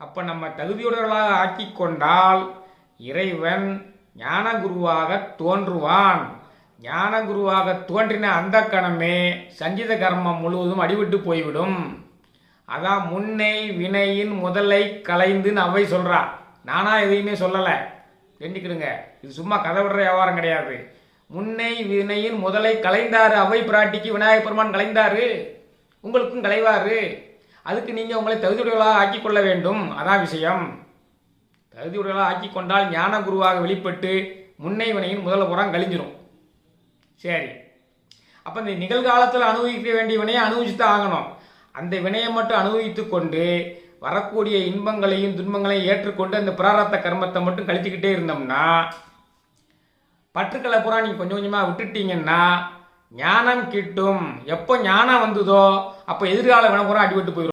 அப்போ நம்ம தகுதியுடையவர்களாக ஆக்கி கொண்டால் இறைவன் ஞான குருவாக தோன்றுவான். ஞான குருவாக தோன்றின அந்த கணமே சஞ்சித கர்மம் முழுவதும் அடிவிட்டு போய்விடும். அதான் முன்னை வினையின் முதலை கலைந்துன்னு அவை சொல்றா. நானா எதையுமே சொல்லலை, தெரிஞ்சுக்கிடுங்க. இது சும்மா கதை விடுற வியாபாரம் கிடையாது. முன்னை வினையின் முதலை கலைந்தாரு அவை பிராட்டிக்கு விநாயகப் பெருமான் கலைந்தாரு, உங்களுக்கும் கலைவாரு. அதுக்கு நீங்கள் உங்களை தகுதியுடையவர்களாக ஆக்கி கொள்ள வேண்டும். அதான் விஷயம். தகுதியுடையவர்களாக ஆக்கி கொண்டால் ஞான குருவாக வெளிப்பட்டு முன்னை வினையின் முதல் புறம் கழிஞ்சிரும். சரி, அப்போ இந்த நிகழ்காலத்தில் அனுபவிக்க வேண்டிய வினையை அனுபவிச்சு தான் ஆகணும். அந்த வினையை மட்டும் அனுபவித்து கொண்டு வரக்கூடிய இன்பங்களையும் துன்பங்களையும் ஏற்றுக்கொண்டு அந்த பிராரத்த கர்மத்தை மட்டும் கழிச்சுக்கிட்டே இருந்தோம்னா, பற்றுக்களை பூரா நீங்கள் கொஞ்சம் கொஞ்சமாக விட்டுட்டீங்கன்னா ஞானம் கிட்டும். எப்போ ஞானம் வந்ததோ அப்போ எதிர்கால வினை பூரா அடிபட்டு போயிடும்.